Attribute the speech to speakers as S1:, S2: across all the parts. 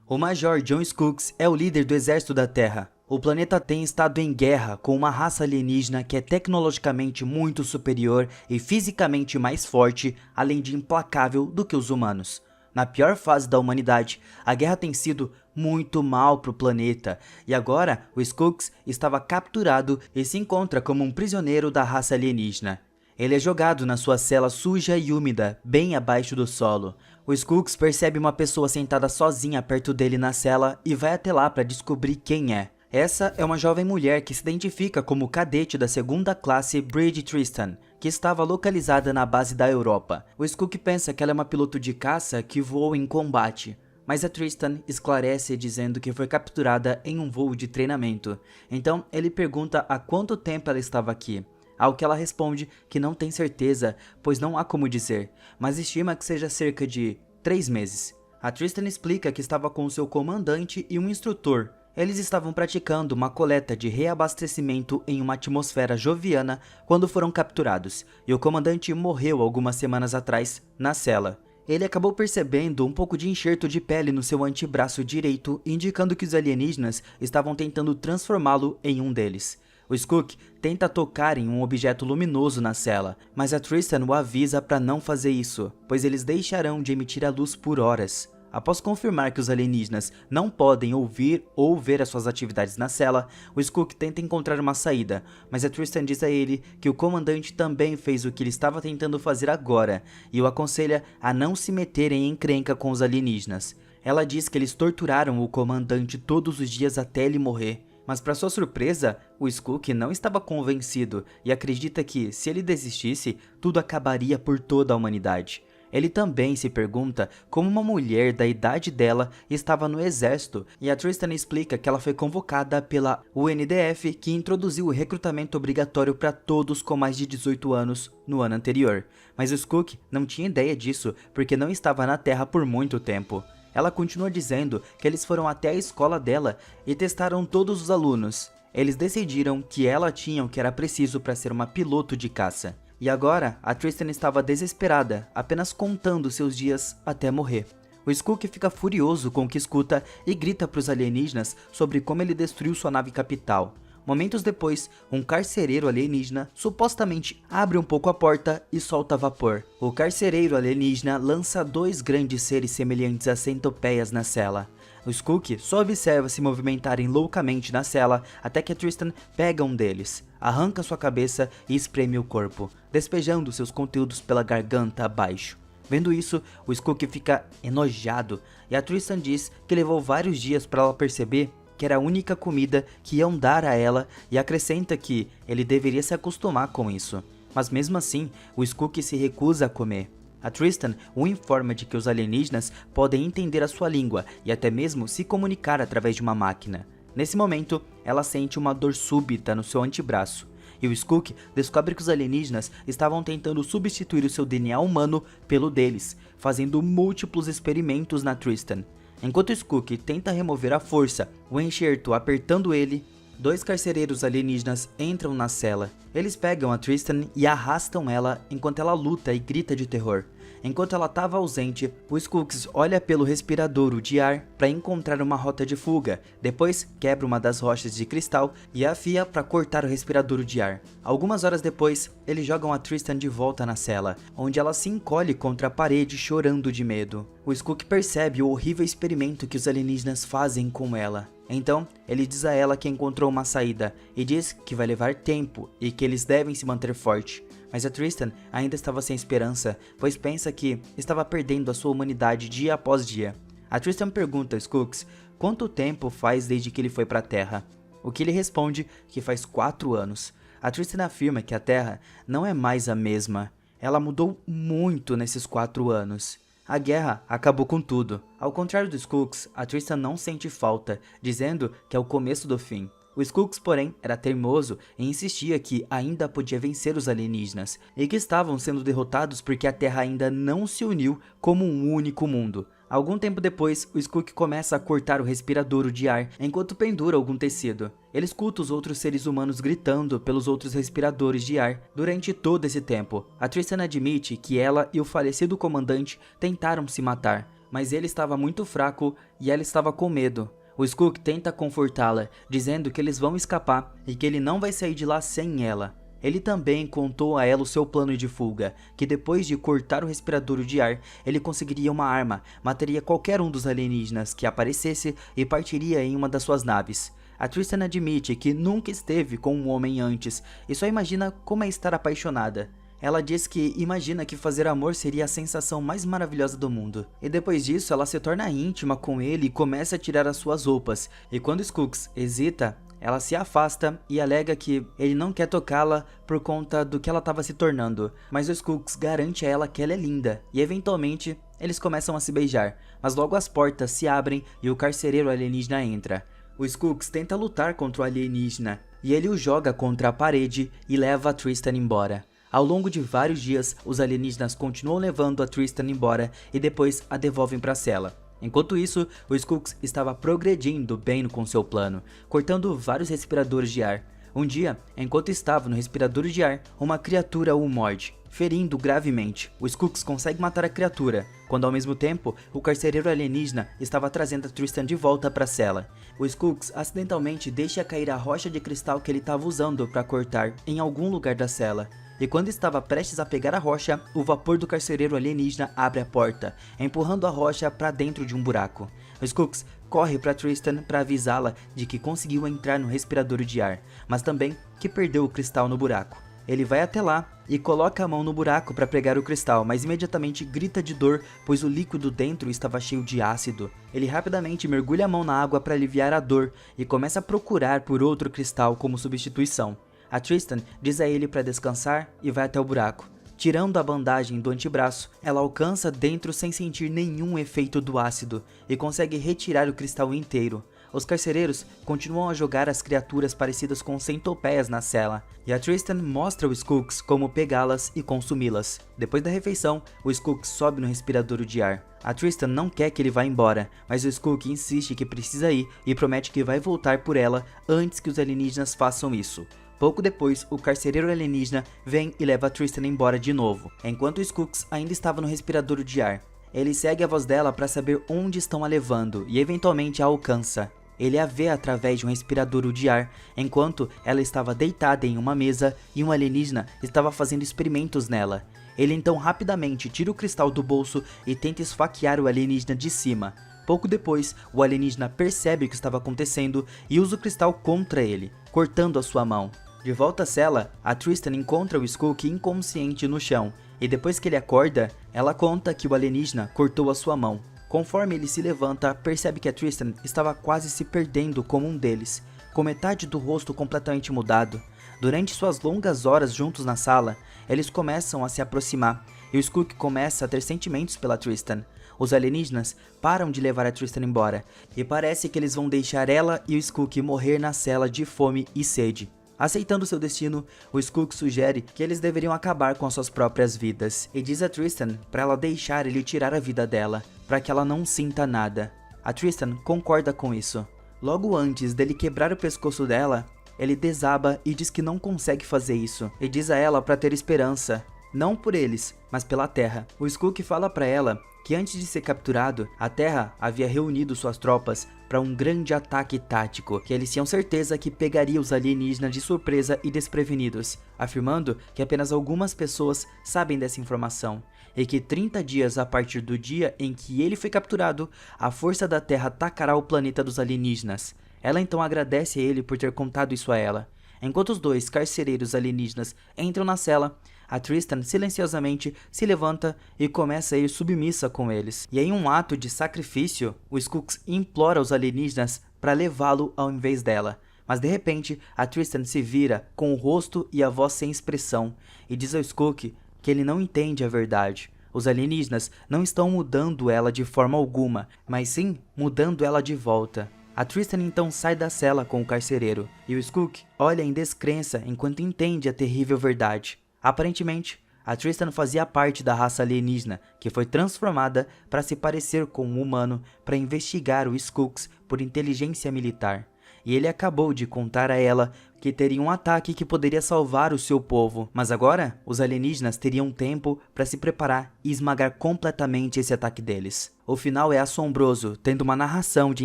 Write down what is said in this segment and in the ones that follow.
S1: O Major John Skooks é o líder do exército da Terra. O planeta tem estado em guerra com uma raça alienígena que é tecnologicamente muito superior e fisicamente mais forte, além de implacável do que os humanos. Na pior fase da humanidade, a guerra tem sido muito mal para o planeta, e agora o Skooks estava capturado e se encontra como um prisioneiro da raça alienígena. Ele é jogado na sua cela suja e úmida, bem abaixo do solo. O Skooks percebe uma pessoa sentada sozinha perto dele na cela e vai até lá para descobrir quem é. Essa é uma jovem mulher que se identifica como cadete da segunda classe Bridget Tristan, que estava localizada na base da Europa. O Skook pensa que ela é uma piloto de caça que voou em combate, mas a Tristan esclarece dizendo que foi capturada em um voo de treinamento. Então ele pergunta há quanto tempo ela estava aqui. Ao que ela responde que não tem certeza, pois não há como dizer, mas estima que seja cerca de 3 meses. A Tristan explica que estava com seu comandante e um instrutor. Eles estavam praticando uma coleta de reabastecimento em uma atmosfera joviana quando foram capturados, e o comandante morreu algumas semanas atrás, na cela. Ele acabou percebendo um pouco de enxerto de pele no seu antebraço direito, indicando que os alienígenas estavam tentando transformá-lo em um deles. O Skook tenta tocar em um objeto luminoso na cela, mas a Tristan o avisa para não fazer isso, pois eles deixarão de emitir a luz por horas. Após confirmar que os alienígenas não podem ouvir ou ver as suas atividades na cela, o Skook tenta encontrar uma saída, mas a Tristan diz a ele que o comandante também fez o que ele estava tentando fazer agora, e o aconselha a não se meterem em encrenca com os alienígenas. Ela diz que eles torturaram o comandante todos os dias até ele morrer. Mas para sua surpresa, o Skook não estava convencido e acredita que, se ele desistisse, tudo acabaria por toda a humanidade. Ele também se pergunta como uma mulher da idade dela estava no exército, e a Tristan explica que ela foi convocada pela UNDF, que introduziu o recrutamento obrigatório para todos com mais de 18 anos no ano anterior. Mas o Skook não tinha ideia disso porque não estava na Terra por muito tempo. Ela continua dizendo que eles foram até a escola dela e testaram todos os alunos. Eles decidiram que ela tinha o que era preciso para ser uma piloto de caça. E agora, a Tristan estava desesperada, apenas contando seus dias até morrer. O Skook fica furioso com o que escuta e grita para os alienígenas sobre como ele destruiu sua nave capital. Momentos depois, um carcereiro alienígena supostamente abre um pouco a porta e solta vapor. O carcereiro alienígena lança 2 grandes seres semelhantes a centopeias na cela. O Skook só observa se movimentarem loucamente na cela até que a Tristan pega um deles, arranca sua cabeça e espreme o corpo, despejando seus conteúdos pela garganta abaixo. Vendo isso, o Skook fica enojado e a Tristan diz que levou vários dias para ela perceber que era a única comida que iam dar a ela e acrescenta que ele deveria se acostumar com isso. Mas mesmo assim, o Skook se recusa a comer. A Tristan o informa de que os alienígenas podem entender a sua língua e até mesmo se comunicar através de uma máquina. Nesse momento, ela sente uma dor súbita no seu antebraço. E o Skook descobre que os alienígenas estavam tentando substituir o seu DNA humano pelo deles, fazendo múltiplos experimentos na Tristan. Enquanto Skook tenta remover à força o enxerto apertando ele, 2 carcereiros alienígenas entram na cela. Eles pegam a Tristan e arrastam ela enquanto ela luta e grita de terror. Enquanto ela estava ausente, o Skooks olha pelo respiradouro de ar para encontrar uma rota de fuga, depois quebra uma das rochas de cristal e afia para cortar o respiradouro de ar. Algumas horas depois, eles jogam a Tristan de volta na cela, onde ela se encolhe contra a parede chorando de medo. O Skook percebe o horrível experimento que os alienígenas fazem com ela. Então, ele diz a ela que encontrou uma saída e diz que vai levar tempo e que eles devem se manter forte. Mas a Tristan ainda estava sem esperança, pois pensa que estava perdendo a sua humanidade dia após dia. A Tristan pergunta a Skooks quanto tempo faz desde que ele foi para a Terra, o que ele responde que faz 4 anos. A Tristan afirma que a Terra não é mais a mesma, ela mudou muito nesses 4 anos. A guerra acabou com tudo. Ao contrário dos Skooks, a Tristan não sente falta, dizendo que é o começo do fim. O Skooks, porém, era teimoso e insistia que ainda podia vencer os alienígenas, e que estavam sendo derrotados porque a Terra ainda não se uniu como um único mundo. Algum tempo depois, o Skook começa a cortar o respiradouro de ar enquanto pendura algum tecido. Ele escuta os outros seres humanos gritando pelos outros respiradores de ar durante todo esse tempo. A Tristan admite que ela e o falecido comandante tentaram se matar, mas ele estava muito fraco e ela estava com medo. O Skook tenta confortá-la, dizendo que eles vão escapar e que ele não vai sair de lá sem ela. Ele também contou a ela o seu plano de fuga, que depois de cortar o respirador de ar, ele conseguiria uma arma, mataria qualquer um dos alienígenas que aparecesse e partiria em uma das suas naves. A Tristan admite que nunca esteve com um homem antes e só imagina como é estar apaixonada. Ela diz que imagina que fazer amor seria a sensação mais maravilhosa do mundo. E depois disso ela se torna íntima com ele e começa a tirar as suas roupas. E quando Skooks hesita, ela se afasta e alega que ele não quer tocá-la por conta do que ela estava se tornando. Mas o Skooks garante a ela que ela é linda e eventualmente eles começam a se beijar. Mas logo as portas se abrem e o carcereiro alienígena entra. O Skooks tenta lutar contra o alienígena e ele o joga contra a parede e leva a Tristan embora. Ao longo de vários dias, os alienígenas continuam levando a Tristan embora e depois a devolvem para a cela. Enquanto isso, o Skooks estava progredindo bem com seu plano, cortando vários respiradores de ar. Um dia, enquanto estava no respirador de ar, uma criatura o morde, ferindo gravemente. O Skooks consegue matar a criatura, quando ao mesmo tempo, o carcereiro alienígena estava trazendo a Tristan de volta para a cela. O Skooks acidentalmente deixa cair a rocha de cristal que ele estava usando para cortar em algum lugar da cela. E quando estava prestes a pegar a rocha, o vapor do carcereiro alienígena abre a porta, empurrando a rocha para dentro de um buraco. O Skooks corre para Tristan para avisá-la de que conseguiu entrar no respirador de ar, mas também que perdeu o cristal no buraco. Ele vai até lá e coloca a mão no buraco para pegar o cristal, mas imediatamente grita de dor, pois o líquido dentro estava cheio de ácido. Ele rapidamente mergulha a mão na água para aliviar a dor e começa a procurar por outro cristal como substituição. A Tristan diz a ele para descansar e vai até o buraco. Tirando a bandagem do antebraço, ela alcança dentro sem sentir nenhum efeito do ácido e consegue retirar o cristal inteiro. Os carcereiros continuam a jogar as criaturas parecidas com centopeias na cela, e a Tristan mostra ao Skooks como pegá-las e consumi-las. Depois da refeição, o Skooks sobe no respirador de ar. A Tristan não quer que ele vá embora, mas o Skook insiste que precisa ir e promete que vai voltar por ela antes que os alienígenas façam isso. Pouco depois, o carcereiro alienígena vem e leva a Tristan embora de novo, enquanto o Skooks ainda estava no respirador de ar. Ele segue a voz dela para saber onde estão a levando e eventualmente a alcança. Ele a vê através de um respirador de ar, enquanto ela estava deitada em uma mesa e um alienígena estava fazendo experimentos nela. Ele então rapidamente tira o cristal do bolso e tenta esfaquear o alienígena de cima. Pouco depois, o alienígena percebe o que estava acontecendo e usa o cristal contra ele, cortando a sua mão. De volta à cela, a Tristan encontra o Skook inconsciente no chão, e depois que ele acorda, ela conta que o alienígena cortou a sua mão. Conforme ele se levanta, percebe que a Tristan estava quase se perdendo como um deles, com metade do rosto completamente mudado. Durante suas longas horas juntos na sala, eles começam a se aproximar, e o Skook começa a ter sentimentos pela Tristan. Os alienígenas param de levar a Tristan embora, e parece que eles vão deixar ela e o Skook morrer na cela de fome e sede. Aceitando seu destino, o Skook sugere que eles deveriam acabar com as suas próprias vidas, e diz a Tristan para ela deixar ele tirar a vida dela, para que ela não sinta nada. A Tristan concorda com isso. Logo antes dele quebrar o pescoço dela, ele desaba e diz que não consegue fazer isso, e diz a ela para ter esperança, não por eles, mas pela Terra. O Skook fala para ela que antes de ser capturado, a Terra havia reunido suas tropas para um grande ataque tático, que eles tinham certeza que pegaria os alienígenas de surpresa e desprevenidos, afirmando que apenas algumas pessoas sabem dessa informação, e que 30 dias a partir do dia em que ele foi capturado, a força da Terra atacará o planeta dos alienígenas. Ela então agradece a ele por ter contado isso a ela. Enquanto os dois carcereiros alienígenas entram na cela, a Tristan silenciosamente se levanta e começa a ir submissa com eles. E em um ato de sacrifício, o Skooks implora aos alienígenas para levá-lo ao invés dela. Mas de repente, a Tristan se vira com o rosto e a voz sem expressão e diz ao Skook que ele não entende a verdade. Os alienígenas não estão mudando ela de forma alguma, mas sim mudando ela de volta. A Tristan então sai da cela com o carcereiro, e o Skook olha em descrença enquanto entende a terrível verdade. Aparentemente, a Tristan fazia parte da raça alienígena, que foi transformada para se parecer com um humano para investigar o Skooks por inteligência militar. e ele acabou de contar a ela que teria um ataque que poderia salvar o seu povo. Mas agora, os alienígenas teriam tempo para se preparar e esmagar completamente esse ataque deles. O final é assombroso, tendo uma narração de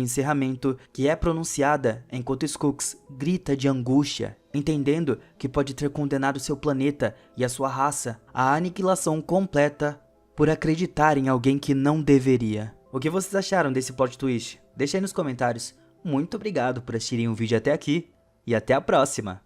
S1: encerramento que é pronunciada enquanto Skooks grita de angústia, entendendo que pode ter condenado seu planeta e a sua raça à aniquilação completa por acreditar em alguém que não deveria. O que vocês acharam desse plot twist? Deixa aí nos comentários. Muito obrigado por assistirem o vídeo até aqui e até a próxima!